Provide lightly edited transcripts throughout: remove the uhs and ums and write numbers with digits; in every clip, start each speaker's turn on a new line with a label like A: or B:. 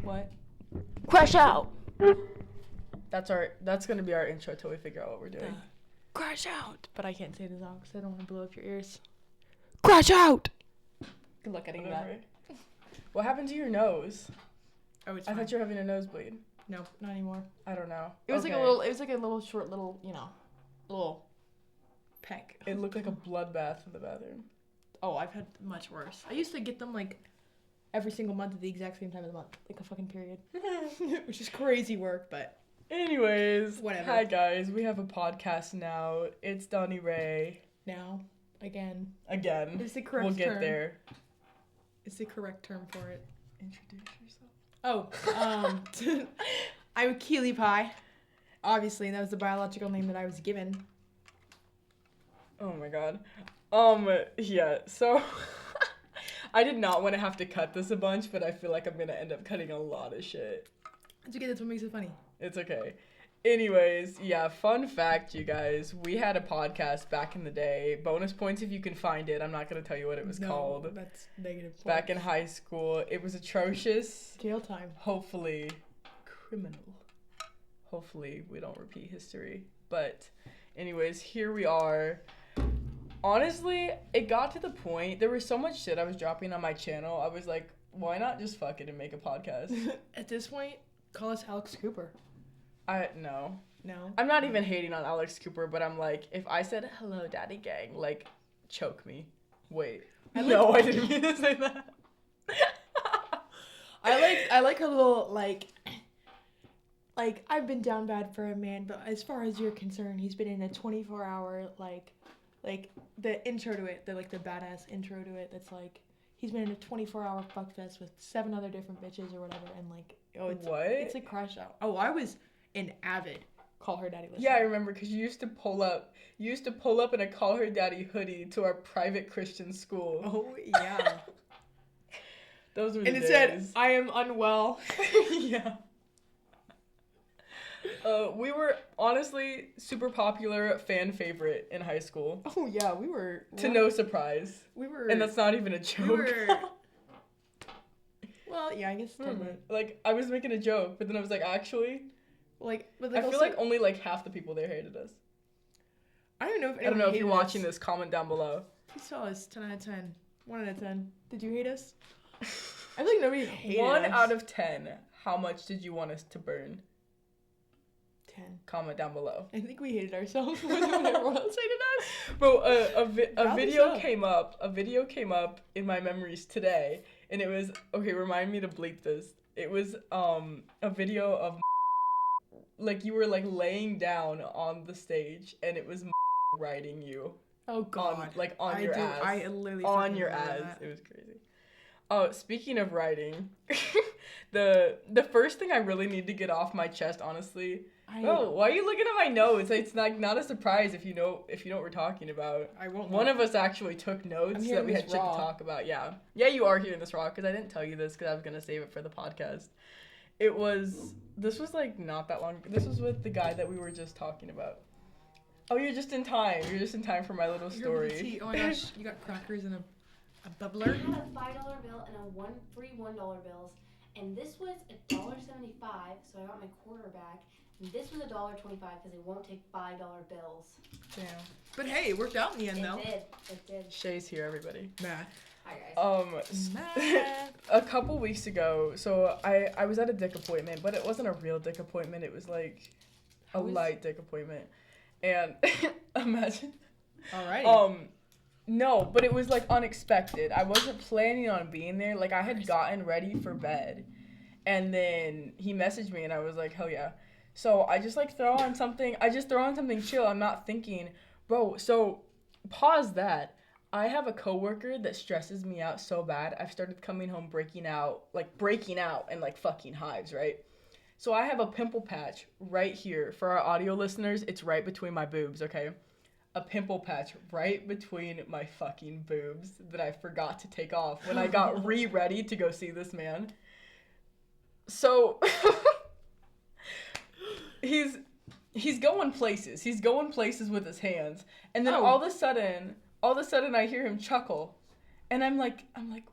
A: What?
B: Crash out.
A: That's gonna be our intro till we figure out what we're doing.
B: Crash out.
A: But I can't say the song because I don't want to blow up your ears.
B: Crash out.
A: Good luck getting that. What happened to your nose?
B: Oh, it's
A: I
B: fine.
A: thought you were having a nosebleed.
B: No, not anymore.
A: I don't know.
B: It was like a little short little, little peck.
A: It looked like a bloodbath in the bathroom.
B: Oh, I've had much worse. I used to get them like every single month at the exact same time of the month, like a fucking period. Which is crazy work, but
A: anyways,
B: whatever.
A: Hi guys, we have a podcast now. It's Donny Ray.
B: Now, again.
A: It's
B: the correct
A: We'll get
B: term.
A: there.
B: It's the correct term for it.
A: Introduce yourself.
B: Oh, I'm Keely Pie. Obviously, that was the biological name that I was given.
A: Oh my god. Yeah, so I did not want to have to cut this a bunch, but I feel like I'm gonna end up cutting a lot of shit.
B: It's okay, that's what makes it funny.
A: It's okay. Anyways, yeah, fun fact, you guys. We had a podcast back in the day. Bonus points if you can find it. I'm not gonna tell you what it was called.
B: That's negative points.
A: Back in high school. It was atrocious.
B: Jail time.
A: Hopefully criminal. Hopefully we don't repeat history. But anyways, here we are. Honestly, it got to the point, there was so much shit I was dropping on my channel. I was like, why not just fuck it and make a podcast?
B: At this point, call us Alex Cooper.
A: No.
B: No?
A: I'm not even hating on Alex Cooper, but I'm like, if I said, hello, daddy gang, like, choke me. Wait. I didn't mean to say that.
B: I like her little, like, I've been down bad for a man, but as far as you're concerned, he's been in a 24-hour, like, the intro to it, the badass intro to it, that's, like, he's been in a 24-hour fuck fest with 7 other different bitches or whatever, and, like, it's a crash out. Oh, I was an avid Call Her Daddy listener.
A: Yeah, I remember, because you used to pull up in a Call Her Daddy hoodie to our private Christian school.
B: Oh, yeah.
A: Those were the days.
B: And it said, I am unwell.
A: Yeah. We were honestly super popular fan favorite in high school.
B: Oh, yeah, we were.
A: To no surprise. And that's not even a joke.
B: Well, yeah, I guess.
A: Like, I was making a joke, but then I was like, actually. I feel like only like half the people there hated us.
B: I don't know
A: if you're watching this. Comment down below.
B: Please tell us 10 out of 10. 1 out of 10. Did you hate us? I feel like nobody hated us.
A: 1 out of 10. How much did you want us to burn?
B: 10.
A: Comment down below.
B: I think we hated ourselves more than everyone else hated us.
A: Bro, a video came up. A video came up in my memories today, and it was remind me to bleep this. It was a video of like you were like laying down on the stage, and it was riding you.
B: Oh god.
A: On your ass.
B: I literally
A: on your ass. That. It was crazy. Oh, speaking of riding, the first thing I really need to get off my chest, honestly. Oh, why are you looking at my notes? It's like not a surprise if you know what we're talking about.
B: I won't.
A: One of us actually took notes that we had shit to talk about. Yeah, you are hearing this raw because I didn't tell you this because I was gonna save it for the podcast. This was like not that long. This was with the guy that we were just talking about. Oh, you're just in time. You're just in time for my little story.
B: Oh my gosh, you got crackers and a bubbler.
C: I had a $5 bill and three $1 bills, and this was $1.75, so I got my quarter back. And this was $1.25 because they won't take $5 bills.
B: Damn. But hey, it worked out in the end, though.
C: It did.
A: Shay's here, everybody.
B: Matt.
C: Hi guys.
A: A couple weeks ago, so I was at a dick appointment, but it wasn't a real dick appointment. It was like a light dick appointment, and imagine.
B: Alrighty.
A: No, but it was like unexpected. I wasn't planning on being there. Like I had gotten ready for bed, and then he messaged me, and I was like, hell yeah. So I just like throw on something chill. I'm not thinking, bro. So pause that. I have a coworker that stresses me out so bad. I've started coming home breaking out and like fucking hives, right? So I have a pimple patch right here. For our audio listeners, it's right between my boobs, okay? A pimple patch right between my fucking boobs that I forgot to take off when I got ready to go see this man. So he's going places. He's going places with his hands. And then all of a sudden I hear him chuckle. And I'm like,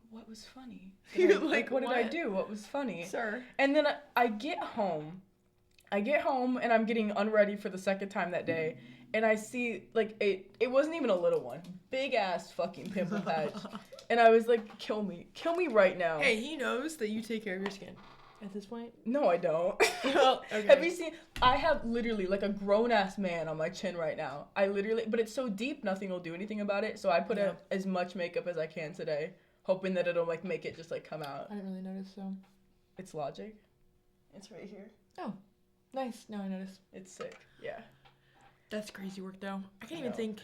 A: what was funny?
B: You're
A: What did I
B: what?
A: do? What was funny?
B: Sir.
A: And then I get home. And I'm getting unready for the second time that day. And I see, like, it wasn't even a little one. Big ass fucking pimple patch. And I was like, kill me. Kill me right now.
B: Hey, he knows that you take care of your skin at this point.
A: No, I don't.
B: Well, okay.
A: Have you seen? I have literally like a grown ass man on my chin right now. But it's so deep, nothing will do anything about it. So I put as much makeup as I can today, hoping that it'll like make it just like come out.
B: I didn't really notice, so.
A: It's Logic. It's right here.
B: Oh, nice. Now I noticed.
A: It's sick. Yeah.
B: That's crazy work, though. I don't even think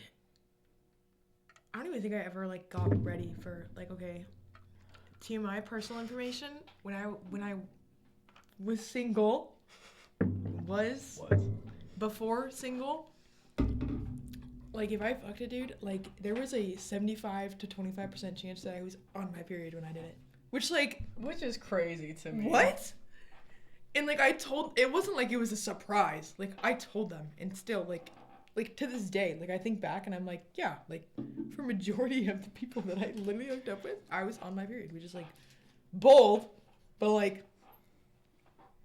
B: I ever like got ready for like, okay, TMI personal information. When I was single, before single, like if I fucked a dude, like there was a 75 to 25% chance that I was on my period when I did it. Which
A: is crazy to me.
B: What? And like it wasn't like it was a surprise. Like I told them, and still like to this day, like I think back and I'm like, yeah, like for majority of the people that I literally hooked up with, I was on my period, which is like bold, but like.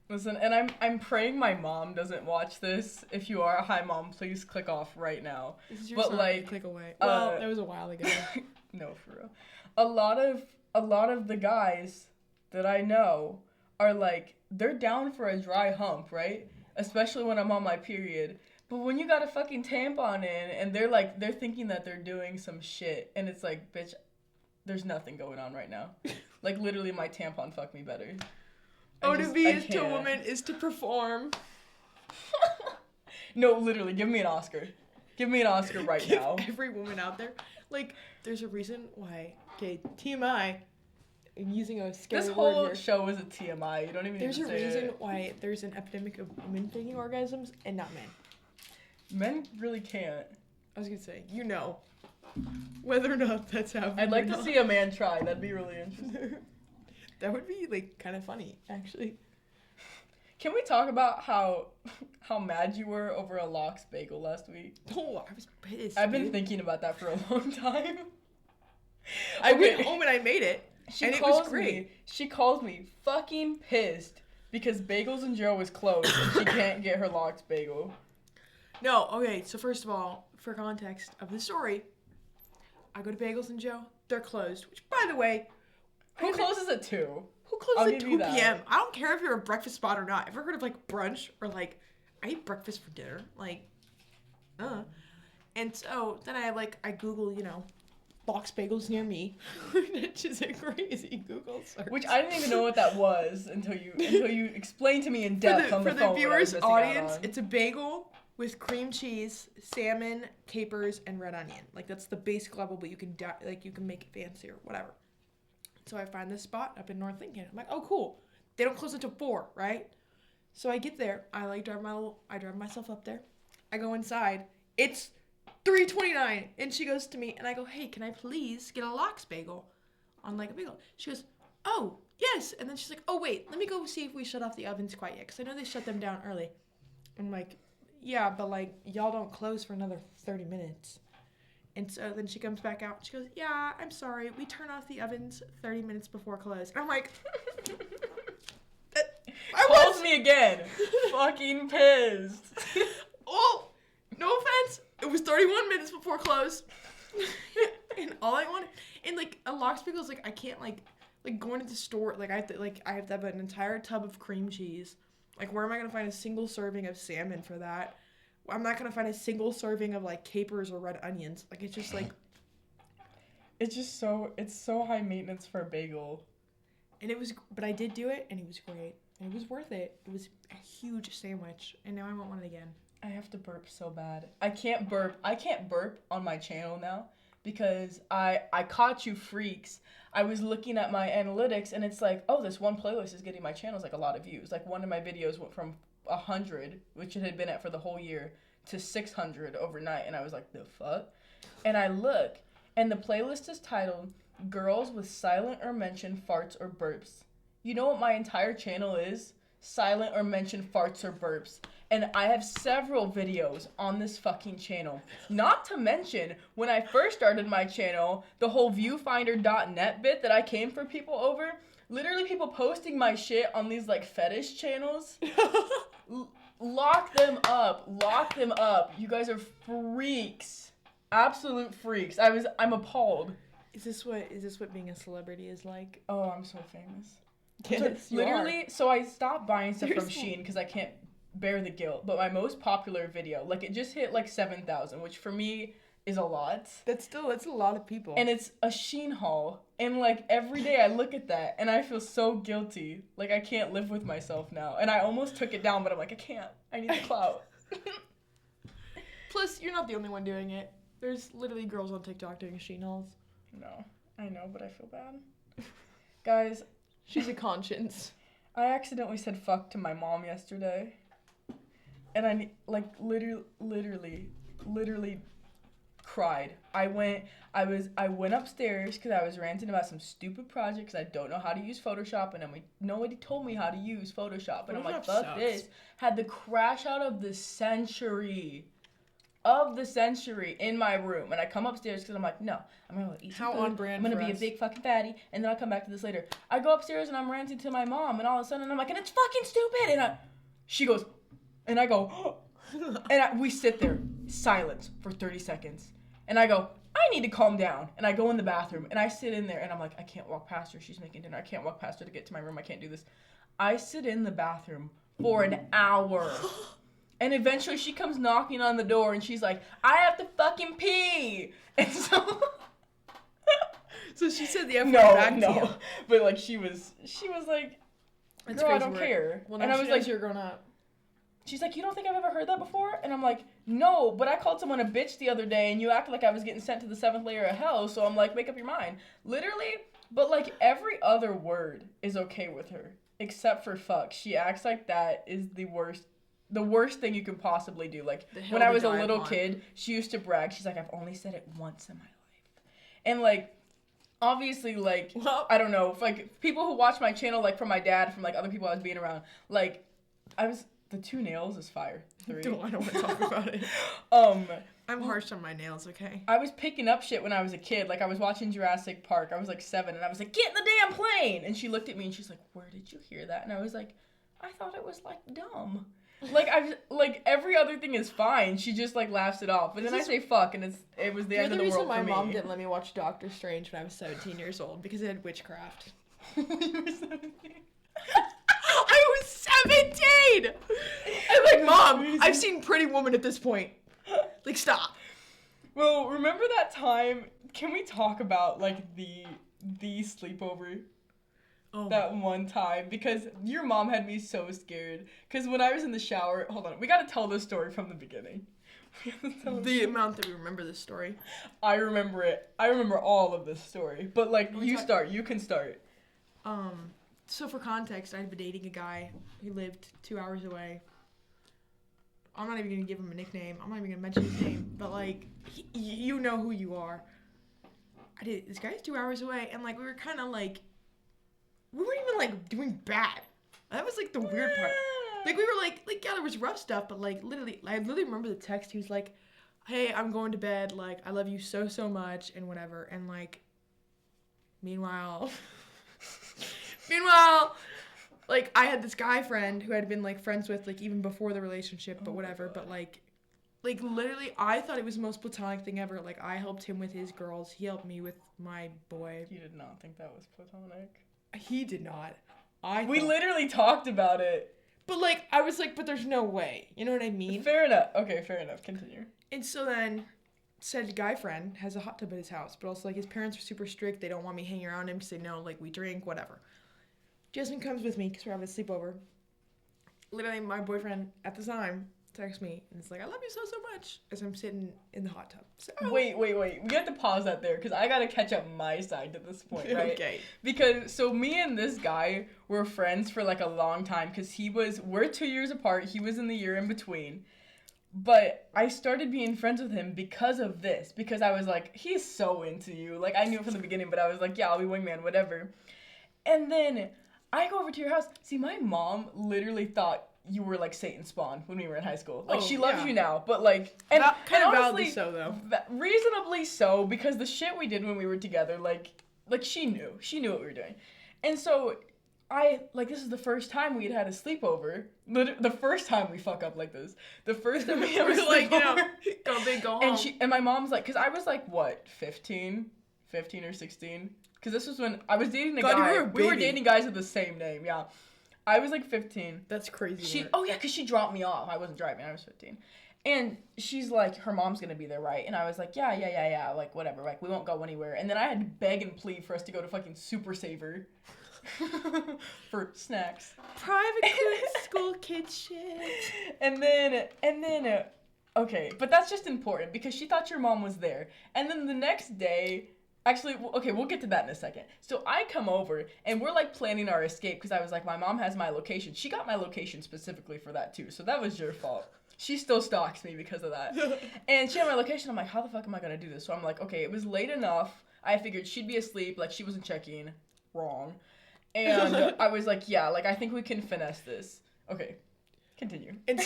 A: Listen, and I'm praying my mom doesn't watch this. If you are, hi mom, please click off right now.
B: This is your
A: but
B: sign
A: like
B: to click away. Well, that was a while ago.
A: No, for real. A lot of the guys that I know are like, they're down for a dry hump, right? Especially when I'm on my period. But when you got a fucking tampon in and they're thinking that they're doing some shit, and it's like, bitch, there's nothing going on right now. Like literally my tampon fucked me better.
B: To be to a woman is to perform.
A: No, literally, give me an Oscar. Give me an Oscar right now.
B: Every woman out there. Like, there's a reason why. Okay, TMI. I'm using a scary
A: This whole
B: word here.
A: show is a TMI. You don't even need to say it.
B: There's a reason why there's an epidemic of women faking orgasms and not men.
A: Men really can't.
B: I was gonna say, whether or not that's happening.
A: I'd like to see a man try. That'd be really interesting.
B: That would be like kind of funny, actually.
A: Can we talk about how mad you were over a lox bagel last week?
B: Oh, I was pissed.
A: I've been thinking about that for a long time.
B: I went home and I made it, and it was great.
A: She calls me fucking pissed because Bagels and Joe is closed and she can't get her lox bagel.
B: No, okay, so first of all, for context of the story, I go to Bagels and Joe, they're closed, which, by the way...
A: Who closes at 2?
B: Who closes at 2 p.m.? I don't care if you're a breakfast spot or not. Ever heard of, like, brunch? Or, like, I eat breakfast for dinner. Like, And so, then I Google, box bagels near me. Which is a crazy Google search.
A: Which I didn't even know what that was until you explained to me in depth on the phone.
B: For the viewers' audience, it's a bagel with cream cheese, salmon, capers, and red onion. Like, that's the basic level, but you can make it fancy or whatever. So I find this spot up in North Lincoln. I'm like, oh, cool. They don't close until 4, right? So I get there. I drive myself up there. I go inside. It's 3:29, and she goes to me, and I go, hey, can I please get a lox bagel on like a bagel? She goes, oh, yes. And then she's like, oh, wait, let me go see if we shut off the ovens quite yet, because I know they shut them down early. I'm like, yeah, but like y'all don't close for another 30 minutes. And so then she comes back out. She goes, yeah, I'm sorry. We turn off the ovens 30 minutes before close. And I'm like,
A: calls me again. Fucking pissed.
B: Oh, no offense. It was 31 minutes before close. And all I wanted, and like a lox bagel is like, I can't like going to the store. Like I have to have an entire tub of cream cheese. Like where am I going to find a single serving of salmon for that? I'm not going to find a single serving of, like, capers or red onions. Like, it's just, like...
A: It's so high maintenance for a bagel.
B: And but I did do it, and it was great. And it was worth it. It was a huge sandwich, and now I want one again.
A: I have to burp so bad. I can't burp on my channel now because I caught you freaks. I was looking at my analytics, and it's like, oh, this one playlist is getting my channels, like, a lot of views. Like, one of my videos went from 100, which it had been at for the whole year, to 600 overnight, and I was like, the fuck? And I look, and the playlist is titled Girls with Silent or Mentioned Farts or Burps. You know what my entire channel is? silent or mention farts or burps. And I have several videos on this fucking channel. Not to mention, when I first started my channel, the whole viewfinder.net bit that I came for people over, literally people posting my shit on these, like, fetish channels. Lock them up. Lock them up. You guys are freaks. Absolute freaks. I'm appalled.
B: Is this what being a celebrity is like?
A: Oh, I'm so famous.
B: Yes, you
A: literally,
B: are.
A: so I stopped buying stuff from
B: Seriously.
A: Shein because I can't bear the guilt. But my most popular video, like, it just hit like 7,000, which for me is a lot.
B: That's a lot of people.
A: And it's a Shein haul. And like every day I look at that and I feel so guilty. Like I can't live with myself now. And I almost took it down, but I'm like, I can't. I need the clout.
B: Plus, you're not the only one doing it. There's literally girls on TikTok doing Shein hauls.
A: No, I know, but I feel bad. Guys,
B: She's a conscience.
A: I accidentally said fuck to my mom yesterday. And I, like, literally cried. I went upstairs because I was ranting about some stupid project because I don't know how to use Photoshop, and nobody told me how to use Photoshop. And I'm like,
B: Photoshop
A: fuck
B: sucks.
A: this. Had the crash out of the century. In my room. And I come upstairs because I'm like, no, I'm going to eat some
B: How
A: food.
B: on brand
A: I'm going to
B: for
A: be a
B: us.
A: big fucking fatty, and then I'll come back to this later. I go upstairs and I'm ranting to my mom, and all of a sudden I'm like, and it's fucking stupid. And she goes, and I go, and we sit there, silence for 30 seconds. And I go, I need to calm down. And I go in the bathroom, and I sit in there, and I'm like, I can't walk past her. She's making dinner. I can't walk past her to get to my room. I can't do this. I sit in the bathroom for an hour. And eventually she comes knocking on the door, and she's like, I have to fucking pee. And so...
B: So she said the F word back to you.
A: No. But, like, she was like,
B: That's
A: girl, I
B: crazy
A: don't
B: work.
A: care.
B: Well,
A: and
B: now
A: I was
B: she
A: like,
B: knows you're grown up.
A: she's like, you don't think I've ever heard that before? And I'm like, no, but I called someone a bitch the other day, and you acted like I was getting sent to the 7th layer of hell, so I'm like, make up your mind. Literally, but, like, every other word is okay with her, except for fuck. She acts like that is the worst thing you could possibly do. Like, when I was a little kid, she used to brag. She's like, I've only said it once in my life. And, like, obviously, like,
B: Well,
A: I don't know, like, people who watch my channel, like, from my dad, from, like, other people I was being around, like, the 2 nails is fire. 3.
B: I don't want to talk about it. I'm harsh on my nails, okay?
A: I was picking up shit when I was a kid. Like, I was watching Jurassic Park. I was, like, 7, and I was like, get in the damn plane! And she looked at me, and she's like, where did you hear that? And I was like, I thought it was, like, dumb. Like, every other thing is fine. She just, like, laughs it off. But then I say fuck, and it was the end of the world for me.
B: my mom didn't let me watch Doctor Strange when I was 17 years old because it had witchcraft.
A: You were 17.
B: I was 17! I'm like, Mom, I've seen Pretty Woman at this point. Like, stop.
A: Well, remember that time? Can we talk about, like, the sleepover?
B: Oh,
A: That one time, because your mom had me so scared. Because when I was in the shower, hold on, we gotta tell this story from the beginning.
B: the amount that we remember this story.
A: I remember it. I remember all of this story. But, like,
B: We
A: you
B: talk-
A: start. You can start.
B: So for context, I'd been dating a guy who lived 2 hours away. I'm not even gonna give him a nickname. I'm not even gonna mention his name. But like, you know who you are. This guy's 2 hours away, and like we were kind of like, we weren't even like doing bad. That was like the weird part. Like we were like yeah, there was rough stuff, but like I literally remember the text. He was like, "Hey, I'm going to bed. Like I love you so much, and whatever." And like, meanwhile, like I had this guy friend who I'd been like friends with like even before the relationship, but whatever. But like literally, I thought it was the most platonic thing ever. Like I helped him with his girls. He helped me with my boy.
A: You did not think that was platonic.
B: He did not.
A: We literally talked about it.
B: But like I was like, but there's no way. You know what I mean?
A: Fair enough. Okay, fair enough. Continue.
B: And so then said guy friend has a hot tub at his house, but also like his parents are super strict. They don't want me hanging around him because they know like we drink, whatever. Jasmine comes with me because we're having a sleepover. Literally, my boyfriend at the time texts me and it's like, I love you so much as I'm sitting in the hot tub. So,
A: Wait. We have to pause that there because I gotta catch up my side to this point, right?
B: Okay.
A: Because so me and this guy were friends for like a long time because we're 2 years apart. He was in the year in between. But I started being friends with him because of this. Because I was like, he's so into you. Like I knew it from the beginning, but I was like, yeah, I'll be wingman, whatever. And then I go over to your house. See, my mom literally thought you were like Satan's spawn when we were in high school. Like, she loves you now, but like, and
B: kind of
A: honestly,
B: validly so though.
A: Reasonably so, because the shit we did when we were together, like she knew what we were doing, and so this is the first time we had a sleepover. The first time we fuck up like this. The first time we had a sleepover.
B: Like, go big, go home.
A: And my mom's like, because I was like, what, 15 or 16? Because this was when I was dating a guy. We were dating guys with the same name, yeah. I was like 15.
B: That's crazy.
A: Because she dropped me off. I wasn't driving. I was 15. And she's like, her mom's going to be there, right? And I was like, yeah. Like, whatever. Like, we won't go anywhere. And then I had to beg and plead for us to go to fucking Super Saver for snacks.
B: Private school kid shit.
A: And then, okay. But that's just important because she thought your mom was there. And then the next day... Actually, okay, we'll get to that in a second. So I come over, and we're, like, planning our escape, because I was like, my mom has my location. She got my location specifically for that, too, so that was your fault. She still stalks me because of that. And she had my location. I'm like, how the fuck am I going to do this? So I'm like, okay, it was late enough. I figured she'd be asleep, like, she wasn't checking. Wrong. And I was like, yeah, like, I think we can finesse this. Okay, continue.
B: And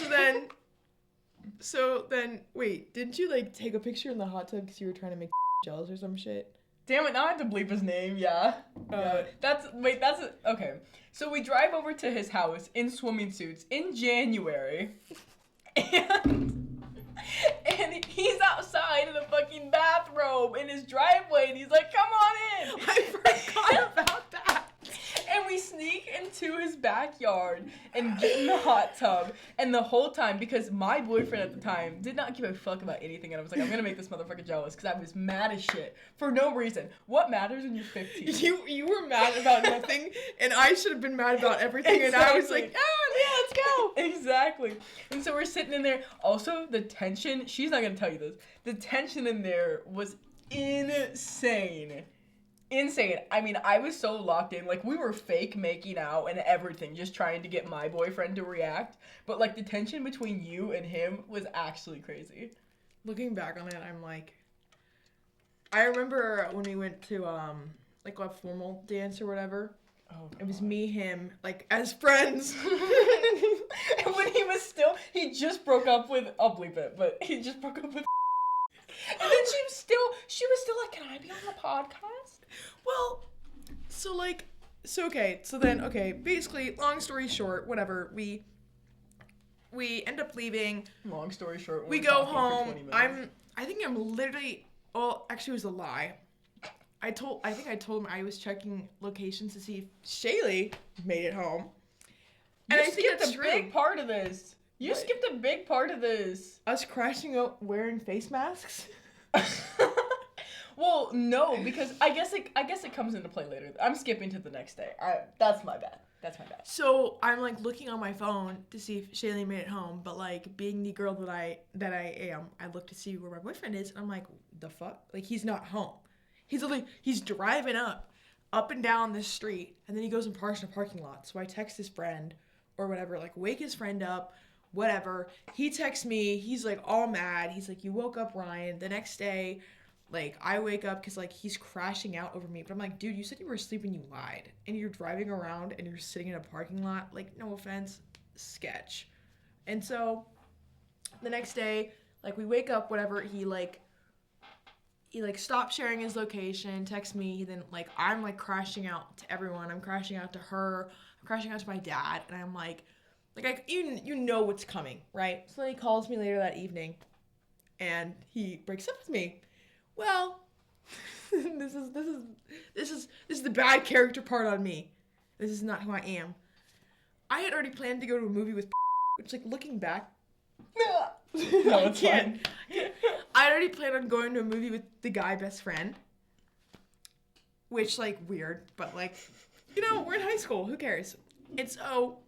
B: so then, wait, didn't you, like, take a picture in the hot tub because you were trying to make jealous or some shit?
A: Damn it, now I have to bleep his name, yeah. Okay. So we drive over to his house in swimming suits in January, and he's outside in a fucking bathrobe in his driveway, and he's like, come on in!
B: I forgot about that!
A: And we sneak into his backyard and get in the hot tub. And the whole time, because my boyfriend at the time did not give a fuck about anything. And I was like, I'm gonna make this motherfucker jealous because I was mad as shit for no reason. What matters when you're 15?
B: You were mad about nothing, and I should have been mad about everything.
A: Exactly.
B: And I was like, yeah, let's go.
A: Exactly. And so we're sitting in there. Also, the tension, she's not gonna tell you this. The tension in there was insane. I mean, I was so locked in. Like, we were fake making out and everything, just trying to get my boyfriend to react. But, like, the tension between you and him was actually crazy.
B: Looking back on it, I'm like... I remember when we went to, like, a formal dance or whatever.
A: Oh, God.
B: It was me, him, like, as friends.
A: And when he just broke up with... I'll bleep it, but he just broke up with... And then she was still like, can I be on the podcast?
B: Well, basically, long story short, whatever, we end up leaving.
A: Long story short,
B: we go home. I think I'm literally, well, actually it was a lie. I told him I was checking locations to see if Shaylee made it home.
A: And I think that's a big part of this. You skipped a big part of this.
B: Us crashing out wearing face masks?
A: Well, no, because I guess it comes into play later. I'm skipping to the next day. That's my bad.
B: So I'm like looking on my phone to see if Shaylee made it home, but like being the girl that I am, I look to see where my boyfriend is, and I'm like, the fuck? Like, he's not home. He's driving up and down this street, and then he goes and parks in a parking lot. So I text his friend or whatever, like wake his friend up. Whatever. He texts me. He's, like, all mad. He's like, you woke up Ryan. The next day, like, I wake up because, like, he's crashing out over me. But I'm like, dude, you said you were asleep and you lied. And you're driving around and you're sitting in a parking lot. Like, no offense. Sketch. And so, the next day, like, we wake up, whatever. He stopped sharing his location, texts me. Then, like, I'm, like, crashing out to everyone. I'm crashing out to her. I'm crashing out to my dad. And I'm like... Like, you know what's coming, right? So then he calls me later that evening, and he breaks up with me. Well, this is the bad character part on me. This is not who I am. I had already planned to go to a movie with which, like, looking back...
A: No, it's fine.
B: I already planned on going to a movie with the guy best friend, which, like, weird, but, like, you know, we're in high school. Who cares? And so...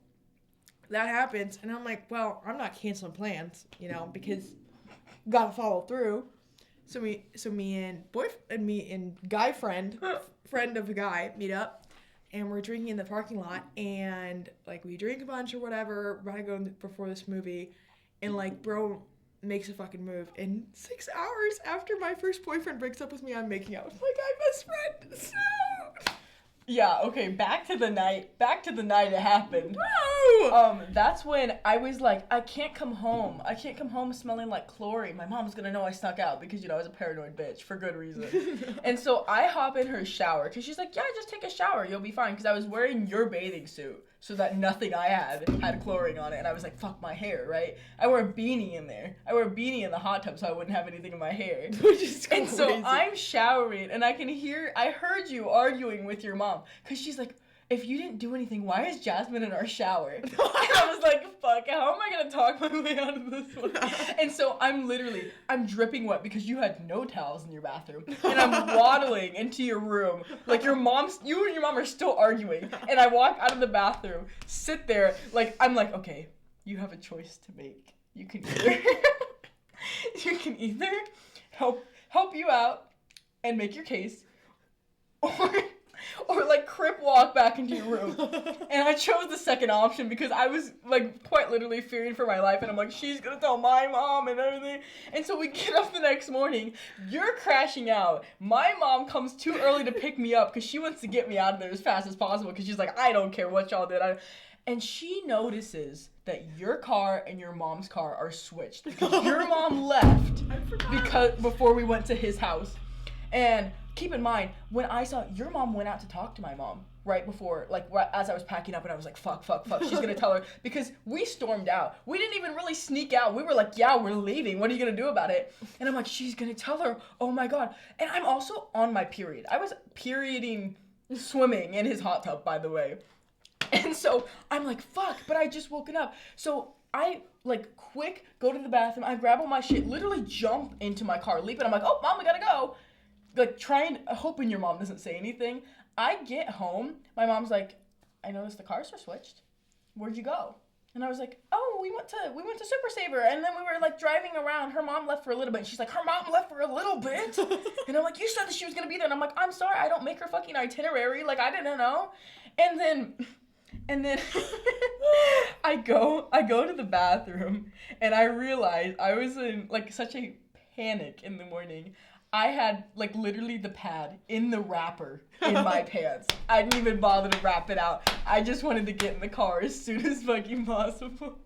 B: that happens, and I'm like, well, I'm not canceling plans, you know, because gotta follow through. So me and guy friend of a guy meet up, and we're drinking in the parking lot, and like we drink a bunch or whatever, about to go before this movie, and like bro makes a fucking move, and 6 hours after my first boyfriend breaks up with me, I'm making out with my guy best friend. So
A: Yeah, okay, back to the night it happened.
B: No!
A: That's when I was like, I can't come home smelling like chlorine. My mom's gonna know I snuck out because, I was a paranoid bitch for good reason. And so I hop in her shower because she's like, yeah, just take a shower, you'll be fine. Because I was wearing your bathing suit so that nothing I had chlorine on it. And I was like, fuck my hair, right? I wore a beanie in there. I wore a beanie in the hot tub so I wouldn't have anything in my hair.
B: Which is crazy.
A: And so I'm showering and I heard you arguing with your mom. Because she's like, if you didn't do anything, why is Jasmine in our shower? And I was like, fuck, how am I going to talk my way out of this one? And so I'm dripping wet because you had no towels in your bathroom. And I'm waddling into your room. Like you and your mom are still arguing. And I walk out of the bathroom, sit there, I'm like, okay, you have a choice to make. You can either help you out and make your case, or crip walk back into your room. And I chose the second option because I was quite literally fearing for my life, and I'm like, she's gonna tell my mom and everything. And so we get up the next morning, you're crashing out. My mom comes too early to pick me up because she wants to get me out of there as fast as possible because she's like, I don't care what y'all did. And she notices that your car and your mom's car are switched because your mom left before we went to his house. And keep in mind, when I saw your mom went out to talk to my mom right before, as I was packing up, and I was like, fuck, she's gonna tell her, because we stormed out. We didn't even really sneak out. We were like, yeah, we're leaving. What are you gonna do about it? And I'm like, she's gonna tell her. Oh my God. And I'm also on my period. I was perioding swimming in his hot tub, by the way. And so I'm like, fuck, but I just woken up. So I quick go to the bathroom. I grab all my shit, literally jump into my car, leap, and I'm like, oh, mom, we gotta go. Hoping your mom doesn't say anything. I get home, my mom's like, I noticed the cars are switched. Where'd you go? And I was like, oh, we went to Super Saver, and then we were driving around. Her mom left for a little bit. And she's like, her mom left for a little bit? And I'm like, you said that she was gonna be there. And I'm like, I'm sorry, I don't make her fucking itinerary. I didn't know. And then I go to the bathroom, and I realized I was in such a panic in the morning. I had literally the pad in the wrapper in my pants. I didn't even bother to wrap it out. I just wanted to get in the car as soon as fucking possible.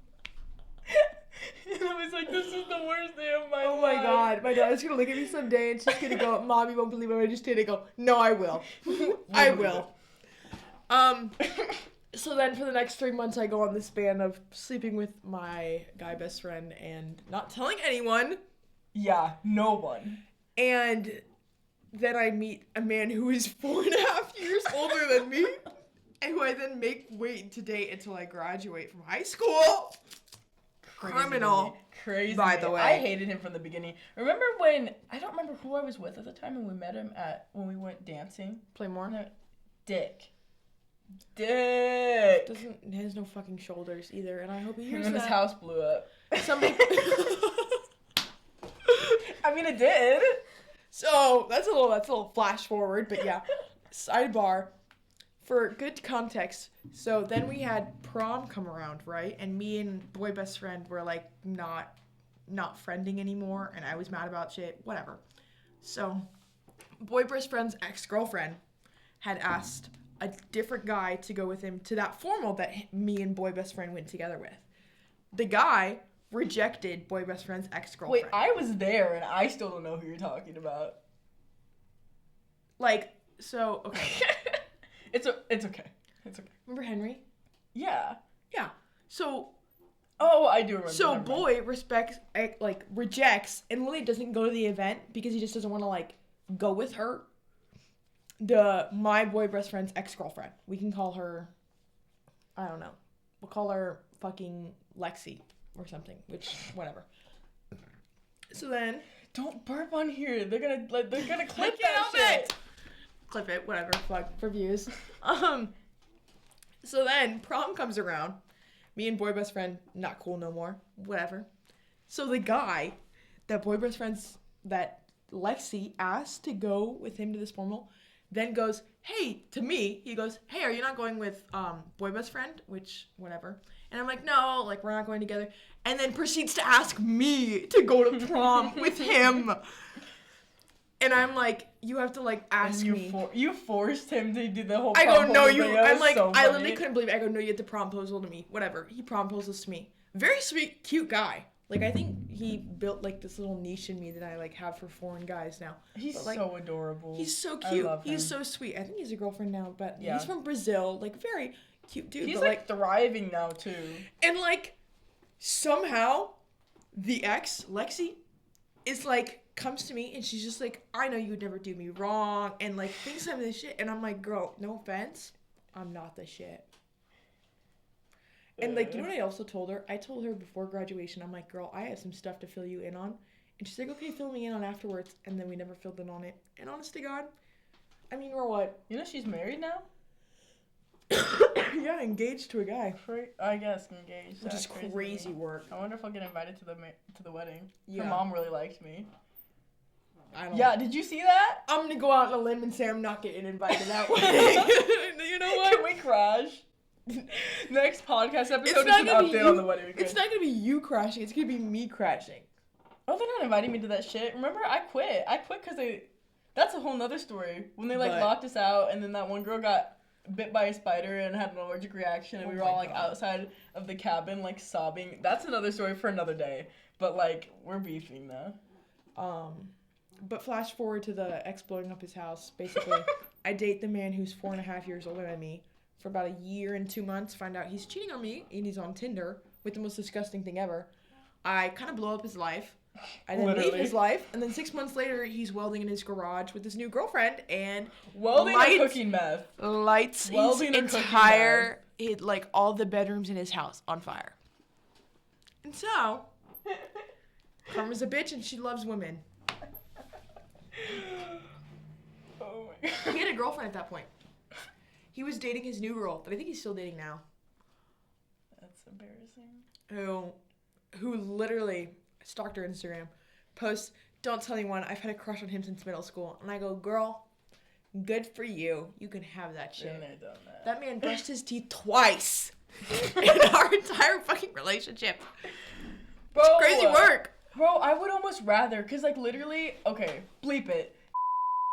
A: And I was like, this is the worst day of my life.
B: Oh my God, my daughter's gonna look at me someday and she's gonna go, Mom, you won't believe what I just did. I go, no, I will. I will. So then for the next 3 months, I go on this span of sleeping with my guy best friend and not telling anyone.
A: Yeah, no one.
B: And then I meet a man who is 4.5 years older than me, and who I then make wait to date until I graduate from high school. Criminal.
A: Crazy.
B: By the way.
A: I hated him from the beginning. Remember when, I don't remember who I was with at the time, and we met him when we went dancing.
B: Playmore?
A: No, Dick.
B: He has no fucking shoulders either, and I hope he hears that.
A: And his house blew up.
B: Somebody...
A: I mean, it did.
B: So that's a little flash forward, but yeah. Sidebar, for good context. So then we had prom come around, right? And me and boy best friend were not friending anymore, and I was mad about shit. Whatever. So boy best friend's ex-girlfriend had asked a different guy to go with him to that formal that me and boy best friend went together with. The guy rejected boy best friend's ex-girlfriend.
A: Wait, I was there and I still don't know who you're talking about.
B: Okay.
A: It's okay. It's okay.
B: Remember Henry?
A: Yeah.
B: Yeah. So.
A: Oh, I do remember.
B: So boy rejects and Lily doesn't go to the event because he just doesn't want to go with her. My boy best friend's ex-girlfriend. We can call her, I don't know. We'll call her fucking Lexi or something, whatever. So then,
A: don't burp on here. They're gonna clip
B: that shit. Clip it, whatever. Fuck for views. So then prom comes around. Me and boy best friend not cool no more. Whatever. So the guy that boy best friend's that Lexi asked to go with him to this formal, then goes, hey, to me, he goes, hey, are you not going with boy best friend? Which, whatever. And I'm like, no, we're not going together. And then proceeds to ask me to go to prom with him. And I'm like, you have to like ask
A: and
B: me.
A: You forced him to do the whole.
B: I go, no,
A: proposal
B: you.
A: thing.
B: I'm like,
A: So
B: I
A: funny.
B: literally couldn't believe it. I go, no, you have to proposal to me. Whatever. He proposes to me. Very sweet, cute guy. Like, I think he built like this little niche in me that I like have for foreign guys now.
A: He's
B: but, like,
A: so adorable.
B: He's so cute.
A: I love him.
B: He's so sweet. I think he's a girlfriend now, but
A: Yeah.
B: he's from Brazil. Like, very cute dude.
A: He's
B: but,
A: like thriving now too.
B: And like, somehow, the ex, Lexi, is like, comes to me and she's just like, I know you would never do me wrong, and like thinks I'm the shit. And I'm like, girl, no offense, I'm not the shit. And like, you know what I also told her? I told her before graduation, I'm like, girl, I have some stuff to fill you in on. And she's like, okay, fill me in on afterwards. And then we never filled in on it. And honest to God, I mean, we're what?
A: You know she's married now?
B: Yeah, engaged to a guy.
A: I guess engaged.
B: Which is
A: That's
B: crazy work.
A: I wonder if I'll get invited to the wedding.
B: Yeah.
A: Her mom really liked me.
B: I don't
A: Yeah, did you see that?
B: I'm gonna go out on a limb and say I'm not getting invited to that wedding. You know what?
A: Can we crash? Next podcast episode
B: It's
A: is
B: not
A: an
B: gonna be
A: update
B: you-
A: on the wedding.
B: It's not gonna be you crashing. It's gonna be me crashing.
A: Oh, they're not inviting me to that shit. Remember, I quit. I quit because that's a whole nother story. When they, like,
B: But-
A: locked us out, and then that one girl got bit by a spider and had an allergic reaction, and
B: Oh
A: we were
B: my
A: all, like,
B: God.
A: outside of the cabin, like, sobbing. That's another story for another day. But, like, we're beefing now.
B: But flash forward to the ex blowing up his house. Basically, I date the man who's 4.5 years older than me for about a year and 2 months. Find out he's cheating on me, and he's on Tinder with the most disgusting thing ever. I kind of blow up his life. I then leave
A: Literally.
B: his life, and then 6 months later, he's welding in his garage with his new girlfriend, and
A: Welding or
B: Lights-
A: cooking meth?
B: lights
A: Welding
B: his
A: or cooking
B: entire, like all the bedrooms in his house on fire. And so, Karma's a bitch, and she loves women.
A: Oh my God.
B: He had a girlfriend at that point. He was dating his new girl, that I think he's still dating now.
A: That's embarrassing.
B: Who literally stalked her Instagram, posts, "Don't tell anyone, I've had a crush on him since middle school." And I go, girl, good for you. You can have that shit.
A: Been there, done that.
B: That man brushed his teeth twice in our entire fucking relationship.
A: Bro,
B: Crazy work.
A: Bro, I would almost rather, because, like, literally, okay, bleep it.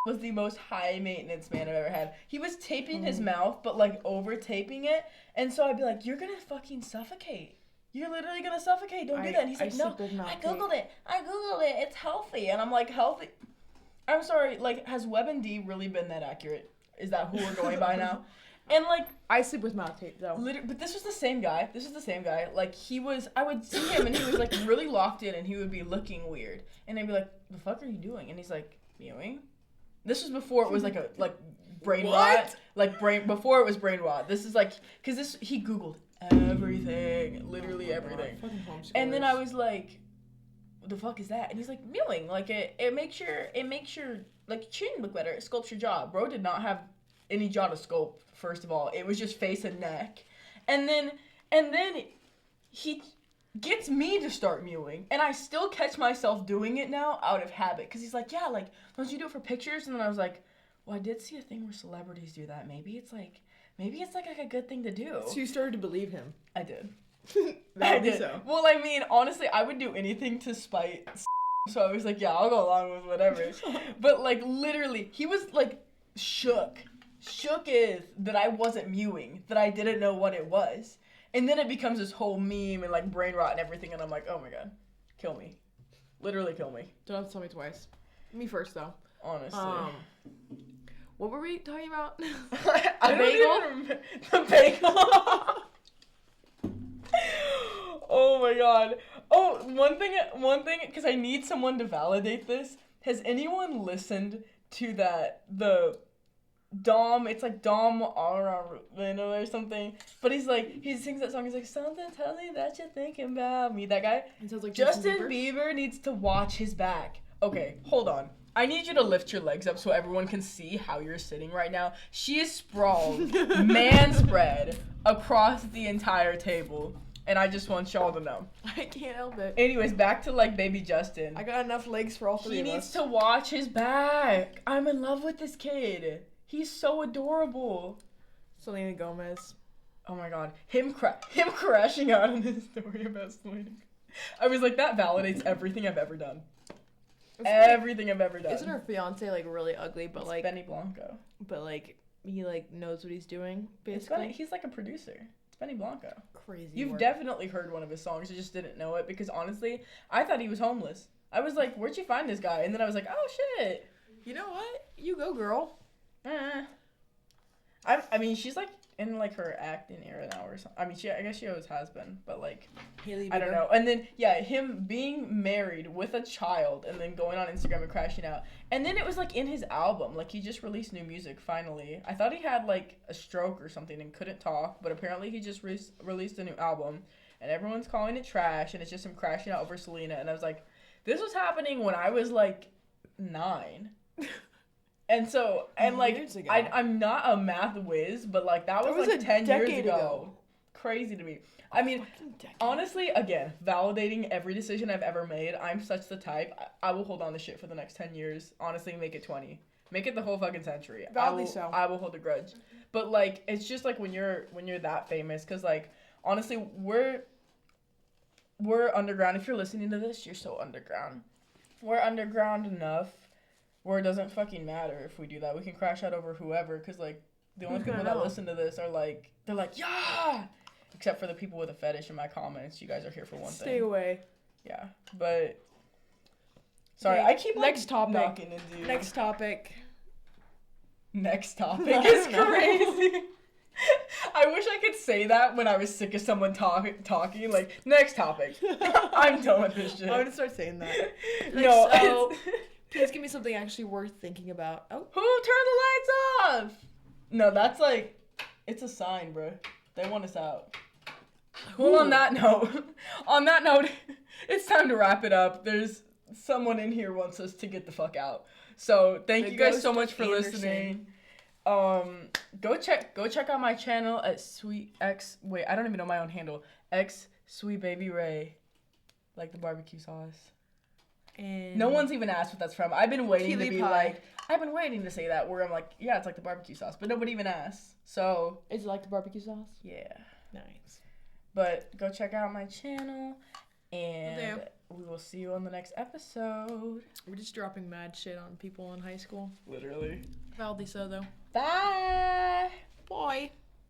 A: Was the most high maintenance man I've ever had. He was taping his mouth, but, like, over taping it. And so I'd be like, you're gonna fucking suffocate. You're literally gonna suffocate. Don't do that. And he's like, no, I Googled it. It's healthy. And I'm like, healthy? I'm sorry, like, has WebMD really been that accurate? Is that who we're going by now? And, like,
B: I sleep with mouth tape, though.
A: but this was the same guy. Like, I would see him and he was, like, really locked in and he would be looking weird. And I'd be like, the fuck are you doing? And he's like, mewing. This was before it was, like, brain rot. Before it was brain rot. This is, like, because he Googled everything. Literally everything. And then I was like, what the fuck is that? And he's like, mewing. Like, it makes your, like, chin look better. It sculpts your jaw. Bro did not have any jaw to sculpt, first of all. It was just face and neck. And then he gets me to start mewing. And I still catch myself doing it now out of habit. Because he's like, yeah, like, don't you do it for pictures? And then I was like, well, I did see a thing where celebrities do that. Maybe it's like a good thing to do.
B: So you started to believe him.
A: I did.
B: I
A: did.
B: So.
A: Well, I mean, honestly, I would do anything to spite. So I was like, yeah, I'll go along with whatever. But, like, literally, he was, like, shooketh that I wasn't mewing, that I didn't know what it was. And then it becomes this whole meme and, like, brain rot and everything, and I'm like, oh my God, kill me. Literally kill me.
B: Don't have to tell me twice. Me first, though.
A: Honestly.
B: What were we talking about?
A: A bagel? The bagel. Oh my God. Oh, one thing, because I need someone to validate this. Has anyone listened to the Dom, it's like Dom Arano or something, but he sings that song, he's like, something tells me that you're thinking about me, that guy.
B: It sounds like
A: Justin Bieber needs to watch his back. Okay, hold on. I need you to lift your legs up so everyone can see how you're sitting right now. She is sprawled, man spread, across the entire table. And I just want y'all to know.
B: I can't help it.
A: Anyways, back to, like, baby Justin.
B: I got enough legs for all three of us.
A: He needs to watch his back. I'm in love with this kid. He's so adorable.
B: Selena Gomez.
A: Oh my God. Him crashing out on his story about Selena. I was like, that validates everything I've ever done. everything I've ever done.
B: Isn't her fiance like really ugly? But
A: It's
B: like
A: Benny Blanco.
B: But like he like knows what he's doing basically.
A: He's like a producer. It's Benny Blanco.
B: Crazy.
A: You've
B: work.
A: definitely heard one of his songs. You just didn't know it because honestly, I thought he was homeless. I was like, where'd you find this guy? And then I was like, oh shit.
B: You know what? You go, girl.
A: I mean, she's like in like her acting era now or something. I mean, I guess she always has been, but like,
B: Haley
A: I don't know. And then yeah, him being married with a child and then going on Instagram and crashing out. And then it was like in his album, like he just released new music finally. I thought he had like a stroke or something and couldn't talk, but apparently he just released a new album, and everyone's calling it trash, and it's just him crashing out over Selena. And I was like, this was happening when I was like 9. And so, and like, I'm not a math whiz, but like, that was like 10 years ago. Crazy to me. I mean, honestly, again, validating every decision I've ever made. I'm such the type. I will hold on to shit for the next 10 years. Honestly, make it 20. Make it the whole fucking century.
B: Validly so.
A: I will hold a grudge. But like, it's just like when you're that famous, because like, honestly, we're underground. If you're listening to this, you're so underground. We're underground enough where it doesn't fucking matter if we do that. We can crash out over whoever, because, like, the only people that listen to this are, like, they're like, yeah! Except for the people with a fetish in my comments. You guys are here for one thing.
B: Stay away.
A: Yeah, but... Sorry,
B: Okay,
A: I keep, like,
B: next topic.
A: knocking into you.
B: Next topic.
A: Next topic is crazy. I wish I could say that when I was sick of someone talking. Like, next topic. I'm done with this shit.
B: I'm gonna start saying that.
A: No,
B: so, please give me something actually worth thinking about. Oh.
A: Who turned the lights off? No, that's like, it's a sign, bro. They want us out. Well, on that note, it's time to wrap it up. There's someone in here wants us to get the fuck out. So thank you guys so much for listening. Go check out my channel at I don't even know my own handle. Sweet Baby Ray, like the barbecue sauce.
B: And
A: no one's even asked what that's from. I've been waiting
B: Keely
A: to be
B: pie.
A: like, I've been waiting to say that where I'm like, yeah, it's like the barbecue sauce, but nobody even asks. So
B: is it like the barbecue sauce?
A: yeah,
B: Nice.
A: but go check out my channel, and we will see you on the next episode.
B: We're just dropping mad shit on people in high school.
A: Literally.
B: Validly so though.
A: Bye.
B: Bye.